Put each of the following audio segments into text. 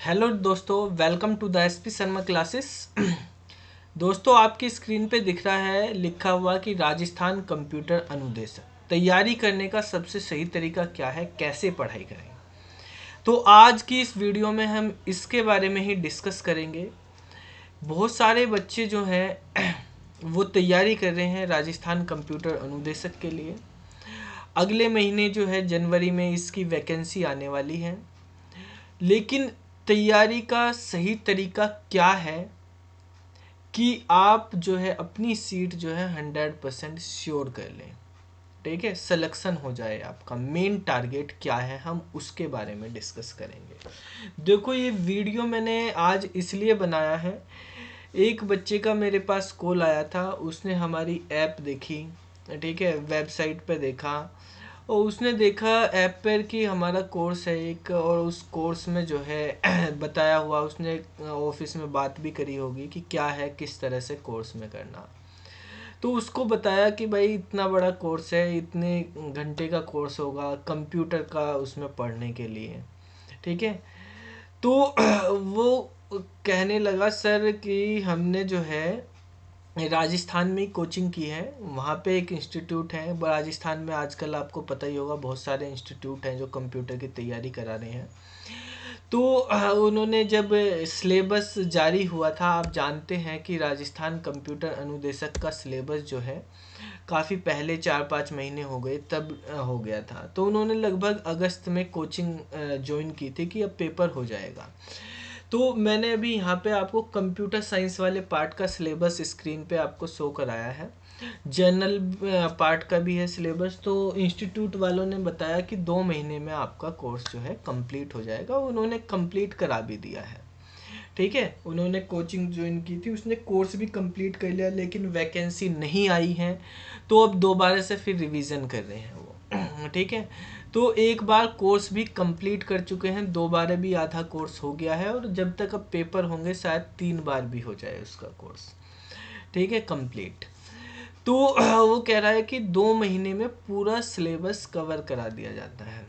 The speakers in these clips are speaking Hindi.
हेलो दोस्तों, welcome to the SP Sharma classes. दोस्तों, आपकी स्क्रीन पे दिख रहा है लिखा हुआ कि राजस्थान कंप्यूटर अनुदेशक तैयारी करने का सबसे सही तरीका क्या है, कैसे पढ़ाई करें। तो आज की इस वीडियो में हम इसके बारे में ही डिस्कस करेंगे। बहुत सारे बच्चे जो हैं वो तैयारी कर रहे हैं राजस्थान कंप्यूटर अनुदेशक के लिए। अगले महीने जो है जनवरी में इसकी वैकेंसी आने वाली है, लेकिन तैयारी का सही तरीका क्या है कि आप जो है अपनी सीट जो है 100% श्योर कर लें। ठीक है, सिलेक्शन हो जाए। आपका मेन टारगेट क्या है, हम उसके बारे में डिस्कस करेंगे। देखो, ये वीडियो मैंने आज इसलिए बनाया है, एक बच्चे का मेरे पास कॉल आया था। उसने हमारी ऐप देखी, ठीक है, वेबसाइट पे देखा और उसने देखा ऐप पर कि हमारा कोर्स है एक, और उस कोर्स में जो है बताया हुआ, उसने ऑफिस में बात भी करी होगी कि क्या है, किस तरह से कोर्स में करना। तो उसको बताया कि भाई इतना बड़ा कोर्स है, इतने घंटे का कोर्स होगा कंप्यूटर का उसमें पढ़ने के लिए। ठीक है, तो वो कहने लगा सर कि हमने जो है राजस्थान में ही कोचिंग की है। वहाँ पे एक इंस्टीट्यूट है राजस्थान में, आजकल आपको पता ही होगा बहुत सारे इंस्टीट्यूट हैं जो कंप्यूटर की तैयारी करा रहे हैं। तो उन्होंने जब सिलेबस जारी हुआ था, आप जानते हैं कि राजस्थान कंप्यूटर अनुदेशक का सिलेबस जो है काफ़ी पहले 4-5 महीने हो गए तब हो गया था। तो उन्होंने लगभग अगस्त में कोचिंग ज्वाइन की थी कि अब पेपर हो जाएगा। तो मैंने अभी यहाँ पे आपको कंप्यूटर साइंस वाले पार्ट का सिलेबस स्क्रीन पे आपको शो कराया है। जनरल पार्ट का भी है सिलेबस। तो इंस्टीट्यूट वालों ने बताया कि 2 महीने में आपका कोर्स जो है कंप्लीट हो जाएगा। उन्होंने कंप्लीट करा भी दिया है। ठीक है, उन्होंने कोचिंग ज्वाइन की थी, उसने कोर्स भी कंप्लीट कर लिया, लेकिन वैकेंसी नहीं आई है। तो अब दोबारा से फिर रिवीजन कर रहे हैं वो। ठीक है, तो एक बार कोर्स भी कंप्लीट कर चुके हैं, दोबारा भी आधा कोर्स हो गया है, और जब तक अब पेपर होंगे शायद 3 बार भी हो जाए उसका कोर्स। ठीक है, कंप्लीट। तो वो कह रहा है कि 2 महीने में पूरा सिलेबस कवर करा दिया जाता है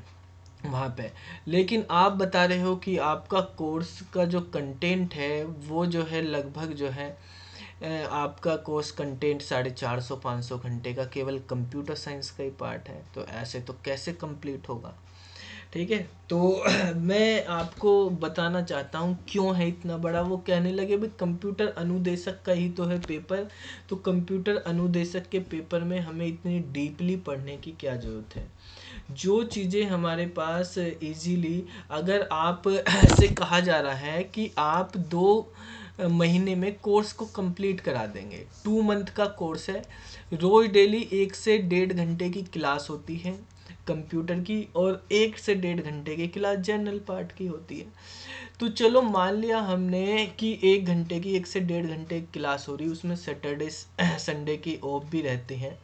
वहाँ पे। लेकिन आप बता रहे हो कि आपका कोर्स का जो कंटेंट है वो जो है लगभग जो है आपका कोर्स कंटेंट 450-500 घंटे का केवल कंप्यूटर साइंस का ही पार्ट है। तो ऐसे तो कैसे कंप्लीट होगा। ठीक है, तो मैं आपको बताना चाहता हूँ क्यों है इतना बड़ा। वो कहने लगे भाई कंप्यूटर अनुदेशक का ही तो है पेपर, तो कंप्यूटर अनुदेशक के पेपर में हमें इतनी डीपली पढ़ने की क्या ज़रूरत है। जो चीज़ें हमारे पास इजीली, अगर आप ऐसे कहा जा रहा है कि आप 2 महीने में कोर्स को कंप्लीट करा देंगे। 2 मंथ का कोर्स है, रोज़ डेली 1 से 1.5 घंटे की क्लास होती है कंप्यूटर की, और 1 से 1.5 घंटे की क्लास जनरल पार्ट की होती है। तो चलो मान लिया हमने कि 1 घंटे की 1 से 1.5 घंटे की क्लास हो रही है, उसमें सैटरडे संडे की ऑफ भी रहते हैं।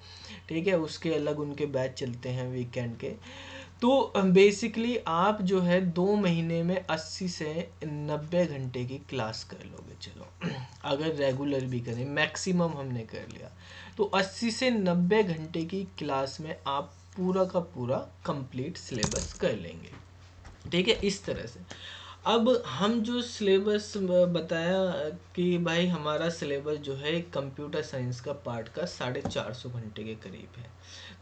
ठीक है, उसके अलग उनके बैच चलते हैं वीकेंड के। तो बेसिकली आप जो है 2 महीने में 80 से 90 घंटे की क्लास कर लोगे। चलो अगर रेगुलर भी करें, मैक्सिमम हमने कर लिया, तो 80 से 90 घंटे की क्लास में आप पूरा का पूरा कंप्लीट सिलेबस कर लेंगे। ठीक है, इस तरह से। अब हम जो सिलेबस बताया कि भाई हमारा सिलेबस जो है कंप्यूटर साइंस का पार्ट का 450 घंटे के करीब है।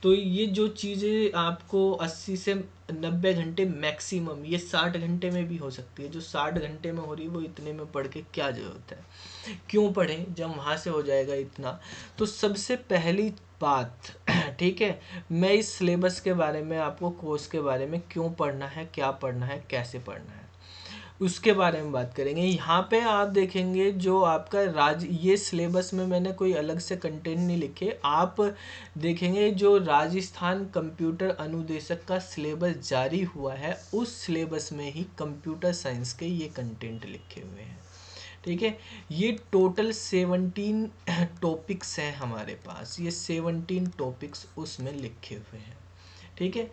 तो ये जो चीज़ें आपको 80 से 90 घंटे मैक्सिमम, ये 60 घंटे में भी हो सकती है। जो 60 घंटे में हो रही है वो इतने में पढ़ के क्या ज़रूरत है, क्यों पढ़ें जब वहाँ से हो जाएगा इतना। तो सबसे पहली बात ठीक है, मैं इस सिलेबस के बारे में, आपको कोर्स के बारे में, क्यों पढ़ना है, क्या पढ़ना है, कैसे पढ़ना है, उसके बारे में बात करेंगे। यहाँ पे आप देखेंगे जो आपका ये सिलेबस में मैंने कोई अलग से कंटेंट नहीं लिखे। आप देखेंगे जो राजस्थान कंप्यूटर अनुदेशक का सिलेबस जारी हुआ है, उस सिलेबस में ही कंप्यूटर साइंस के ये कंटेंट लिखे हुए हैं। ठीक है, ये टोटल 17 टॉपिक्स हैं हमारे पास, ये 17 टॉपिक्स उसमें लिखे हुए हैं। ठीक है,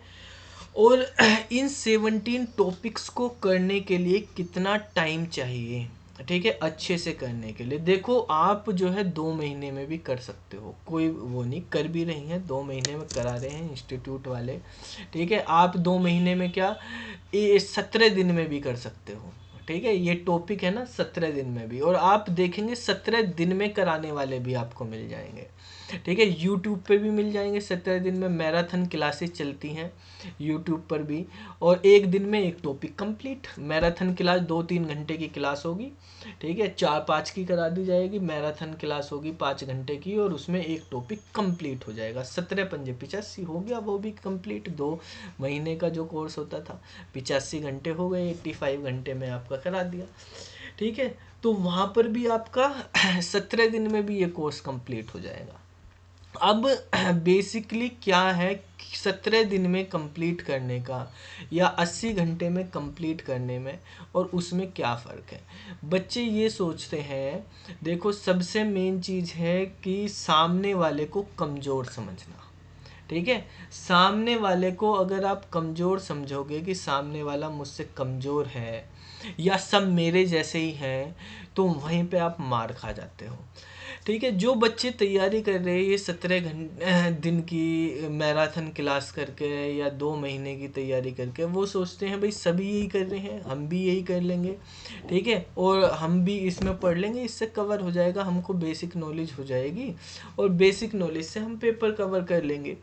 और इन 17 टॉपिक्स को करने के लिए कितना टाइम चाहिए, ठीक है, अच्छे से करने के लिए। देखो, आप जो है 2 महीने में भी कर सकते हो, कोई वो नहीं, कर भी रही हैं, 2 महीने में करा रहे हैं इंस्टीट्यूट वाले। ठीक है, आप 2 महीने में क्या 17 दिन में भी कर सकते हो। ठीक है, ये टॉपिक है ना 17 दिन में भी, और आप देखेंगे 17 दिन में कराने वाले भी आपको मिल जाएंगे। ठीक है, यूट्यूब पे भी मिल जाएंगे। 17 दिन में मैराथन क्लासेस चलती हैं यूट्यूब पर भी, और एक दिन में एक टॉपिक कंप्लीट। मैराथन क्लास 2-3 घंटे की क्लास होगी, ठीक है, 4-5 की करा दी जाएगी। मैराथन क्लास होगी 5 घंटे की, और उसमें एक टॉपिक कंप्लीट हो जाएगा। 17 पंजे 85 हो गया, वो भी कंप्लीट। 2 महीने का जो कोर्स होता था 85 घंटे हो गए, 85 घंटे में आपका करा दिया। ठीक है, तो वहाँ पर भी आपका 17 दिन में भी ये कोर्स कंप्लीट हो जाएगा। अब बेसिकली क्या है, 17 दिन में कंप्लीट करने का या 80 घंटे में कंप्लीट करने में और उसमें क्या फ़र्क है। बच्चे ये सोचते हैं, देखो सबसे मेन चीज़ है कि सामने वाले को कमज़ोर समझना। ठीक है, सामने वाले को अगर आप कमज़ोर समझोगे कि सामने वाला मुझसे कमज़ोर है या सब मेरे जैसे ही हैं, तो वहीं पे आप मार खा जाते हो। ठीक है, जो बच्चे तैयारी कर रहे हैं ये 17 दिन की मैराथन क्लास करके या 2 महीने की तैयारी करके, वो सोचते हैं भाई सभी यही कर रहे हैं, हम भी यही कर लेंगे। ठीक है, और हम भी इसमें पढ़ लेंगे, इससे कवर हो जाएगा, हमको बेसिक नॉलेज हो जाएगी और बेसिक नॉलेज से हम पेपर कवर कर लेंगे।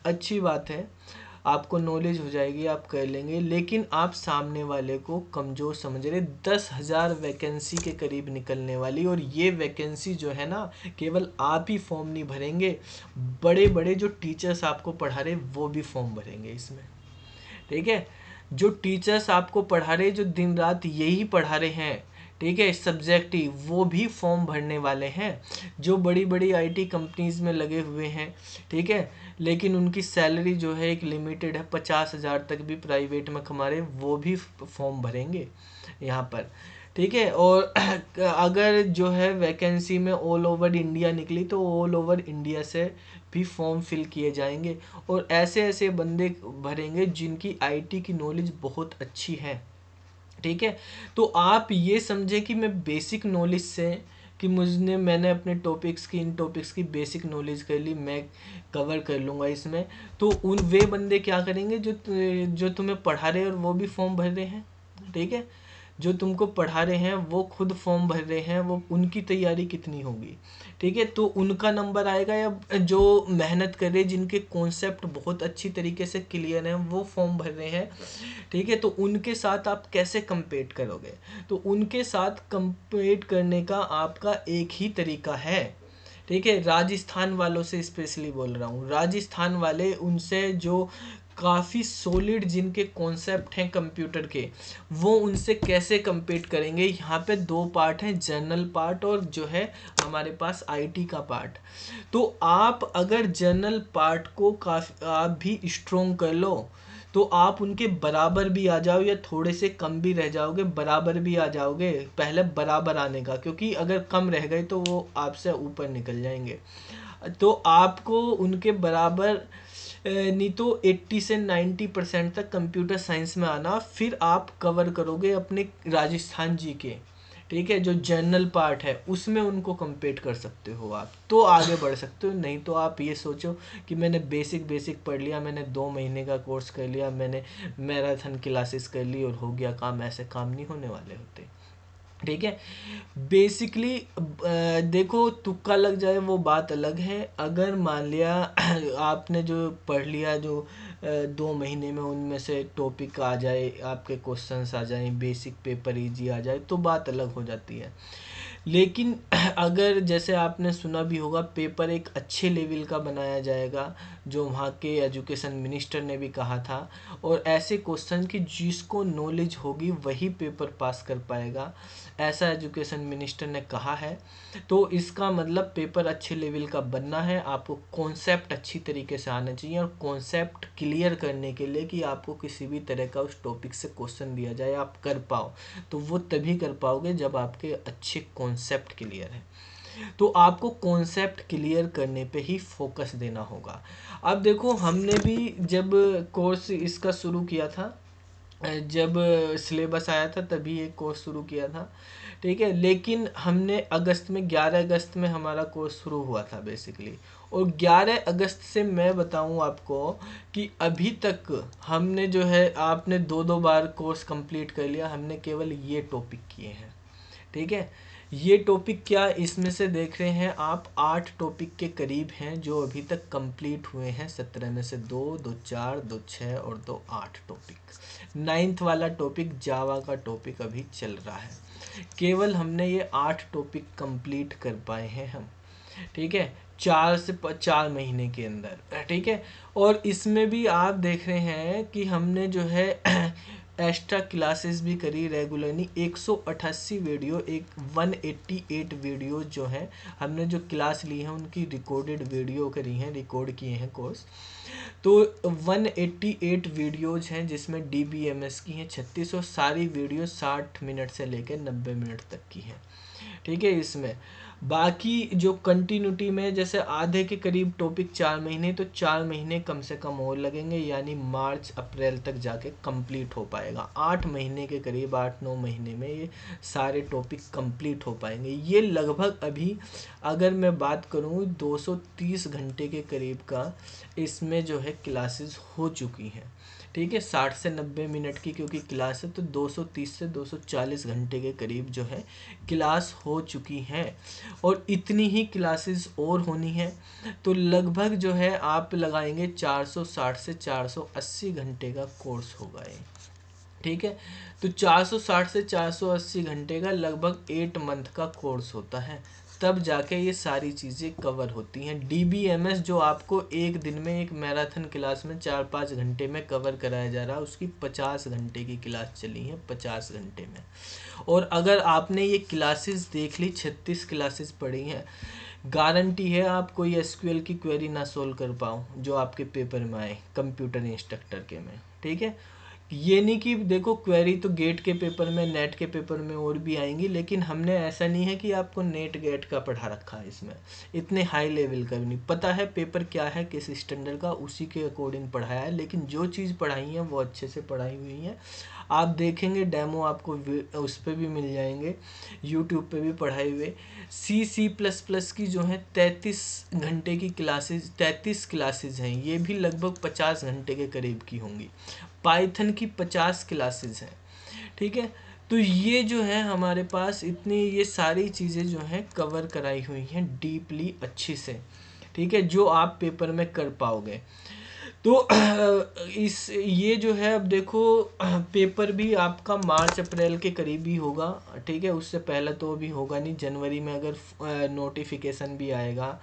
अच्छी बात है, आपको नॉलेज हो जाएगी, आप कर लेंगे, लेकिन आप सामने वाले को कमज़ोर समझ रहे। 10,000 वैकेंसी के करीब निकलने वाली, और ये वैकेंसी जो है ना, केवल आप ही फॉर्म नहीं भरेंगे, बड़े बड़े जो टीचर्स आपको पढ़ा रहे वो भी फॉर्म भरेंगे इसमें। ठीक है, जो टीचर्स आपको पढ़ा रहे, जो दिन रात यही पढ़ा रहे हैं, ठीक है, सब्जेक्ट ही, वो भी फॉर्म भरने वाले हैं। जो बड़ी बड़ी आईटी कंपनीज में लगे हुए हैं, ठीक है, लेकिन उनकी सैलरी जो है एक लिमिटेड है, 50,000 तक भी प्राइवेट में कमा रहे, वो भी फॉर्म भरेंगे यहाँ पर। ठीक है, और अगर जो है वैकेंसी में ऑल ओवर इंडिया निकली तो ऑल ओवर इंडिया से भी फॉर्म फिल किए जाएंगे, और ऐसे ऐसे बंदे भरेंगे जिनकी आईटी की नॉलेज बहुत अच्छी है। ठीक है, तो आप ये समझे कि मैं बेसिक नॉलेज से, कि मैंने अपने टॉपिक्स की, इन टॉपिक्स की बेसिक नॉलेज कर ली, मैं कवर कर लूँगा इसमें। तो वे बंदे क्या करेंगे जो तुम्हें पढ़ा रहे हैं और वो भी फॉर्म भर रहे हैं। ठीक है, जो तुमको पढ़ा रहे हैं वो खुद फॉर्म भर रहे हैं, वो उनकी तैयारी कितनी होगी। ठीक है, तो उनका नंबर आएगा, या जो मेहनत कर रहे, जिनके कॉन्सेप्ट बहुत अच्छी तरीके से क्लियर हैं, वो फॉर्म भर रहे हैं। ठीक है, तो उनके साथ आप कैसे कंपेट करोगे। तो उनके साथ कंपेट करने का आपका एक ही तरीका है। ठीक है, राजस्थान वालों से स्पेशली बोल रहा हूँ, राजस्थान वाले, उनसे जो काफ़ी सॉलिड जिनके कॉन्सेप्ट हैं कंप्यूटर के, वो उनसे कैसे compete करेंगे। यहाँ पे 2 पार्ट हैं, जर्नल पार्ट और जो है हमारे पास आईटी का पार्ट। तो आप अगर जर्नल पार्ट को काफ़ी आप भी स्ट्रोंग कर लो, तो आप उनके बराबर भी आ जाओ, या थोड़े से कम भी रह जाओगे, बराबर भी आ जाओगे। पहले बराबर आने का, क्योंकि अगर कम रह गए तो वो आपसे ऊपर निकल जाएंगे। तो आपको उनके बराबर नहीं तो 80 से 90% तक कंप्यूटर साइंस में आना, फिर आप कवर करोगे अपने राजस्थान जी के। ठीक है, जो जर्नल पार्ट है उसमें उनको कंपेट कर सकते हो आप, तो आगे बढ़ सकते हो। नहीं तो आप ये सोचो कि मैंने बेसिक पढ़ लिया, मैंने 2 महीने का कोर्स कर लिया, मैंने मैराथन क्लासेस कर ली और हो गया काम, ऐसे काम नहीं होने वाले होते। ठीक है, बेसिकली देखो, तुक्का लग जाए वो बात अलग है। अगर मान लिया आपने जो पढ़ लिया, जो 2 महीने में उनमें से टॉपिक आ जाए, आपके क्वेश्चंस आ जाए, बेसिक पेपर इजी आ जाए, तो बात अलग हो जाती है। लेकिन अगर जैसे आपने सुना भी होगा, पेपर एक अच्छे लेवल का बनाया जाएगा, जो वहाँ के एजुकेशन मिनिस्टर ने भी कहा था, और ऐसे क्वेश्चन की जिसको नॉलेज होगी वही पेपर पास कर पाएगा, ऐसा एजुकेशन मिनिस्टर ने कहा है। तो इसका मतलब पेपर अच्छे लेवल का बनना है, आपको कॉन्सेप्ट अच्छी तरीके से आना चाहिए, और कॉन्सेप्ट क्लियर करने के लिए कि आपको किसी भी तरह का उस टॉपिक से क्वेश्चन दिया जाए, आप कर पाओ, तो वो तभी कर पाओगे जब आपके अच्छे कॉन्सेप्ट क्लियर है। तो आपको कॉन्सेप्ट क्लियर करने पे ही फोकस देना होगा। अब देखो, हमने भी जब कोर्स इसका शुरू किया था, जब सिलेबस आया था तभी एक कोर्स शुरू किया था। ठीक है, लेकिन हमने अगस्त में 11 अगस्त में हमारा कोर्स शुरू हुआ था बेसिकली, और 11 अगस्त से मैं बताऊं आपको कि अभी तक हमने जो है, आपने 2-2 बार कोर्स कंप्लीट कर लिया, हमने केवल ये टॉपिक किए हैं। ठीक है, ये टॉपिक क्या, इसमें से देख रहे हैं आप 8 टॉपिक के करीब हैं जो अभी तक कंप्लीट हुए हैं। 17 में से 2, 2 4, 2 6 और 2 8 टॉपिक। 9th वाला टॉपिक जावा का टॉपिक अभी चल रहा है। केवल हमने ये 8 टॉपिक कंप्लीट कर पाए हैं हम। ठीक है, 4 महीने के अंदर। ठीक है, और इसमें भी आप देख रहे हैं कि हमने जो है एक्स्ट्रा क्लासेस भी करी रेगुलरली। 188 वीडियो, 188 वीडियो जो है हमने जो क्लास ली है उनकी रिकॉर्डेड वीडियो करी हैं, रिकॉर्ड किए हैं कोर्स। तो 188 वीडियोज हैं जिसमें DBMS की हैं 36 और सारी वीडियो 60 मिनट से लेकर 90 मिनट तक की हैं। ठीक है, इसमें बाकी जो कंटिन्यूटी में जैसे आधे के करीब टॉपिक 4 महीने, तो 4 महीने कम से कम और लगेंगे, यानी मार्च अप्रैल तक जाके कंप्लीट हो पाएगा। 8 महीने के करीब, 8-9 महीने में ये सारे टॉपिक कंप्लीट हो पाएंगे। ये लगभग अभी अगर मैं बात करूँ 230 घंटे के करीब का इसमें जो है क्लासेस हो चुकी हैं। ठीक है, 60 से 90 मिनट की क्योंकि क्लास है, तो 230 से 240 घंटे के करीब जो है क्लास हो चुकी हैं और इतनी ही क्लासेस और होनी है। तो लगभग जो है आप लगाएंगे 460 से 480 घंटे का कोर्स होगा ये। ठीक है, तो 460 से 480 घंटे का लगभग 8 मंथ का कोर्स होता है, तब जाके ये सारी चीज़ें कवर होती हैं। DBMS जो आपको एक दिन में एक मैराथन क्लास में 4-5 घंटे में कवर कराया जा रहा है, उसकी 50 घंटे की क्लास चली है, 50 घंटे में। और अगर आपने ये क्लासेस देख ली, 36 क्लासेस पढ़ी हैं, गारंटी है आप कोई SQL की क्वेरी ना सोल्व कर पाओ जो आपके पेपर में आए कंप्यूटर इंस्ट्रक्टर के में। ठीक है, ये नहीं कि देखो क्वेरी तो गेट के पेपर में, नेट के पेपर में और भी आएंगी, लेकिन हमने ऐसा नहीं है कि आपको नेट गेट का पढ़ा रखा है। इसमें इतने हाई लेवल का भी नहीं पता है, पेपर क्या है किस स्टैंडर्ड का, उसी के अकॉर्डिंग पढ़ाया है। लेकिन जो चीज़ पढ़ाई है वो अच्छे से पढ़ाई हुई है। आप देखेंगे डेमो आपको उस पर भी मिल जाएंगे, यूट्यूब पे भी पढ़ाई हुए। C++ की जो है 33 घंटे की क्लासेस, 33 क्लासेस हैं, ये भी लगभग 50 घंटे के करीब की होंगी। पाइथन की 50 क्लासेस हैं। ठीक है, तो ये जो है हमारे पास इतनी ये सारी चीज़ें जो हैं कवर कराई हुई हैं डीपली, अच्छी से। ठीक है, जो आप पेपर में कर पाओगे। तो इस ये जो है अब देखो पेपर भी आपका मार्च अप्रैल के करीब ही होगा। ठीक है, उससे पहले तो अभी होगा नहीं। जनवरी में अगर नोटिफिकेशन भी आएगा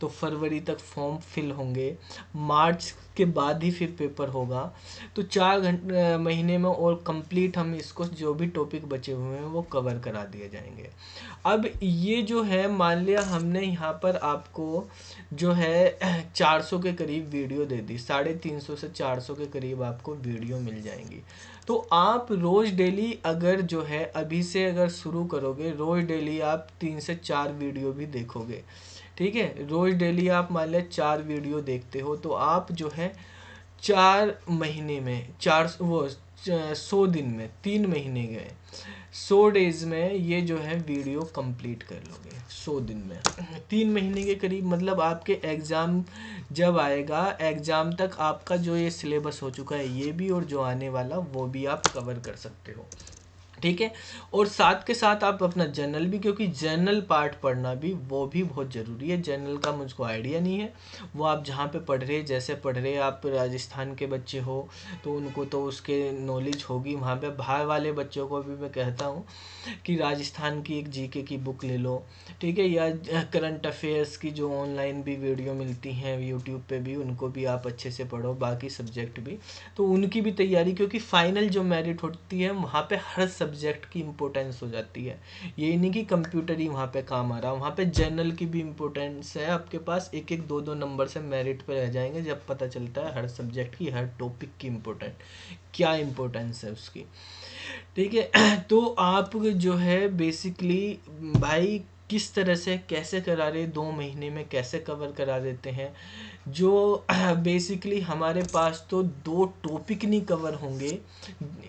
तो फरवरी तक फॉर्म फिल होंगे, मार्च के बाद ही फिर पेपर होगा। तो 4 महीने में और कंप्लीट हम इसको जो भी टॉपिक बचे हुए हैं वो कवर करा दिए जाएंगे। अब ये जो है मान लिया हमने यहाँ पर आपको जो है 400 के करीब वीडियो दे दी, 350 से 400 के करीब आपको वीडियो मिल जाएंगी। तो आप रोज़ डेली अगर जो है अभी से अगर शुरू करोगे, रोज़ डेली आप 3 से 4 वीडियो भी देखोगे। ठीक है, रोज़ डेली आप मान लिया 4 वीडियो देखते हो, तो आप जो है 4 महीने में 100 दिन में 3 महीने गए, 100 डेज में ये जो है वीडियो कंप्लीट कर लोगे 100 दिन में। 3 महीने के करीब, मतलब आपके एग्ज़ाम जब आएगा, एग्ज़ाम तक आपका जो ये सिलेबस हो चुका है ये भी, और जो आने वाला वो भी आप कवर कर सकते हो। ठीक है, और साथ के साथ आप अपना जर्नल भी, क्योंकि जर्नल पार्ट पढ़ना भी वो भी बहुत ज़रूरी है। जर्नल का मुझको आइडिया नहीं है, वो आप जहाँ पे पढ़ रहे, जैसे पढ़ रहे आप राजस्थान के बच्चे हो तो उनको तो उसके नॉलेज होगी। वहाँ पे बाहर वाले बच्चों को भी मैं कहता हूँ कि राजस्थान की एक जीके की बुक ले लो। ठीक है, या करंट अफेयर्स की जो ऑनलाइन भी वीडियो मिलती हैं यूट्यूब पे भी, उनको भी आप अच्छे से पढ़ो, बाकी सब्जेक्ट भी तो उनकी भी तैयारी, क्योंकि फाइनल जो मेरिट होती है वहाँ पे हर सब्जेक्ट की इम्पोर्टेंस हो जाती है। ये नहीं कि कंप्यूटर ही वहाँ पे काम आ रहा, वहाँ पे जर्नल की भी इम्पोर्टेंस है। आपके पास 1-1, 2-2 नंबर से मेरिट पे रह जाएंगे जब पता चलता है हर सब्जेक्ट की, हर टॉपिक की क्या इम्पोर्टेंस है उसकी। ठीक है, तो आप जो है बेसिकली भाई किस तरह से कैसे करा रहे, 2 महीने में कैसे कवर करा देते हैं, जो बेसिकली हमारे पास तो 2 टॉपिक नहीं कवर होंगे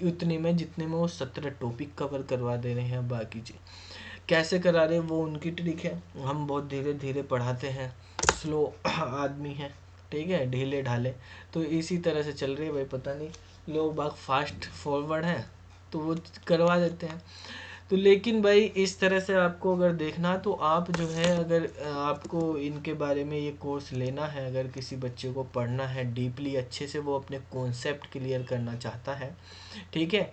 उतने में जितने में वो 17 टॉपिक कवर करवा दे रहे हैं बाकी जी। कैसे करा रहे वो उनकी ट्रिक है, हम बहुत धीरे धीरे पढ़ाते हैं, स्लो आदमी हैं, ठीक है, ढीले ढाले। तो इसी तरह से चल रही है भाई, पता नहीं लोग बाग फास्ट फॉरवर्ड हैं तो वो करवा देते हैं। तो लेकिन भाई इस तरह से आपको अगर देखना तो आप जो है, अगर आपको इनके बारे में ये कोर्स लेना है, अगर किसी बच्चे को पढ़ना है डीपली अच्छे से, वो अपने कॉन्सेप्ट क्लियर करना चाहता है, ठीक है,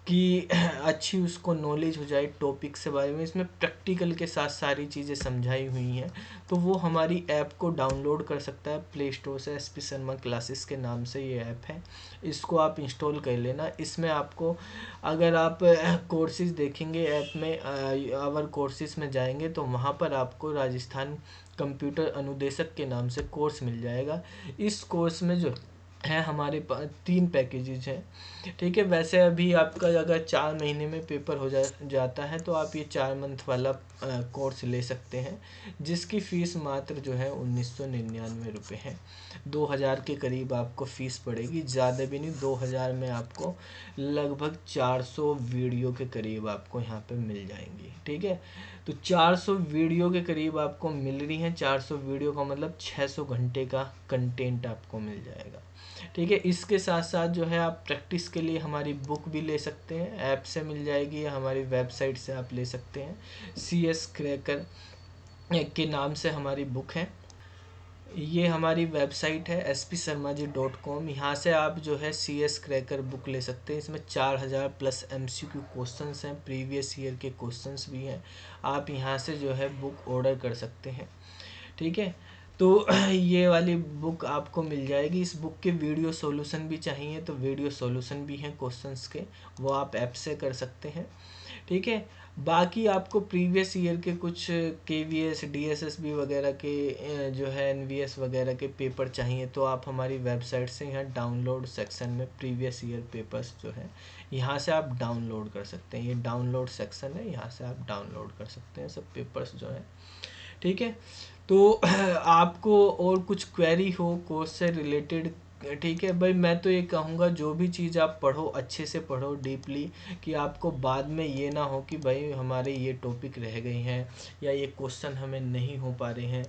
कि अच्छी उसको नॉलेज हो जाए टॉपिक से बारे में, इसमें प्रैक्टिकल के साथ सारी चीज़ें समझाई हुई हैं, तो वो हमारी ऐप को डाउनलोड कर सकता है प्ले स्टोर से। एसपी शर्मा क्लासेस के नाम से ये ऐप है, इसको आप इंस्टॉल कर लेना। इसमें आपको, अगर आप कोर्सेज देखेंगे ऐप में, आवर कोर्सेज में जाएंगे तो वहाँ पर आपको राजस्थान कंप्यूटर अनुदेशक के नाम से कोर्स मिल जाएगा। इस कोर्स में जो है हमारे पास 3 पैकेजेज हैं, ठीक है। वैसे अभी आपका अगर 4 महीने में पेपर हो जाता है तो आप ये 4 मंथ वाला कोर्स ले सकते हैं, जिसकी फ़ीस मात्र जो है 1999 रुपये है। 2000 के करीब आपको फ़ीस पड़ेगी, ज़्यादा भी नहीं। 2000 में आपको लगभग 400 वीडियो के करीब आपको यहाँ पे मिल जाएंगी, ठीक है। तो 400 वीडियो के करीब आपको मिल रही हैं। 400 वीडियो का मतलब 600 घंटे का कंटेंट आपको मिल जाएगा, ठीक है। इसके साथ साथ जो है आप प्रैक्टिस के लिए हमारी बुक भी ले सकते हैं, ऐप से मिल जाएगी या हमारी वेबसाइट से आप ले सकते हैं। CS क्रैकर के नाम से हमारी बुक है। ये हमारी वेबसाइट है spsharmaji.com। यहाँ से आप जो है CS क्रैकर बुक ले सकते हैं। इसमें 4000 प्लस MCQ क्वेश्चंस हैं, प्रीवियस ईयर के क्वेश्चंस भी हैं। आप यहाँ से जो है बुक ऑर्डर कर सकते हैं, ठीक है। तो ये वाली बुक आपको मिल जाएगी। इस बुक के वीडियो सॉल्यूशन भी चाहिए तो वीडियो सॉल्यूशन भी हैं क्वेश्चंस के, वो आप ऐप से कर सकते हैं, ठीक है। बाकी आपको प्रीवियस ईयर के कुछ KVS DSSB वगैरह के जो है NVS वगैरह के पेपर चाहिए तो आप हमारी वेबसाइट से यहाँ डाउनलोड सेक्शन में प्रीवियस ईयर पेपर्स जो है यहाँ से आप डाउनलोड कर सकते हैं। ये डाउनलोड सेक्शन है, यहाँ से आप डाउनलोड कर सकते हैं सब पेपर्स जो है, ठीक है। तो आपको और कुछ क्वेरी हो कोर्स से रिलेटेड, ठीक है भाई, मैं तो ये कहूँगा जो भी चीज़ आप पढ़ो अच्छे से पढ़ो डीपली, कि आपको बाद में ये ना हो कि भाई हमारे ये टॉपिक रह गए हैं या ये क्वेश्चन हमें नहीं हो पा रहे हैं,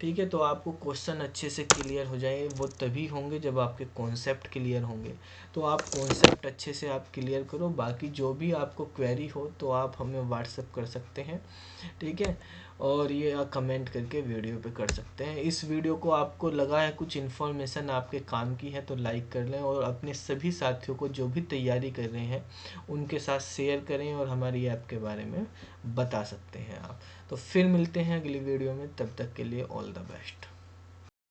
ठीक है। तो आपको क्वेश्चन अच्छे से क्लियर हो जाए, वो तभी होंगे जब आपके कॉन्सेप्ट क्लियर होंगे। तो आप कॉन्सेप्ट अच्छे से आप क्लियर करो, बाकी जो भी आपको क्वेरी हो तो आप हमें व्हाट्सएप कर सकते हैं, ठीक है। और ये कमेंट करके वीडियो पे कर सकते हैं। इस वीडियो को आपको लगा है कुछ इन्फॉर्मेशन आपके काम की है तो लाइक कर लें, और अपने सभी साथियों को जो भी तैयारी कर रहे हैं उनके साथ शेयर करें, और हमारी ऐप के बारे में बता सकते हैं आप। तो फिर मिलते हैं अगली वीडियो में, तब तक के लिए ऑल द बेस्ट।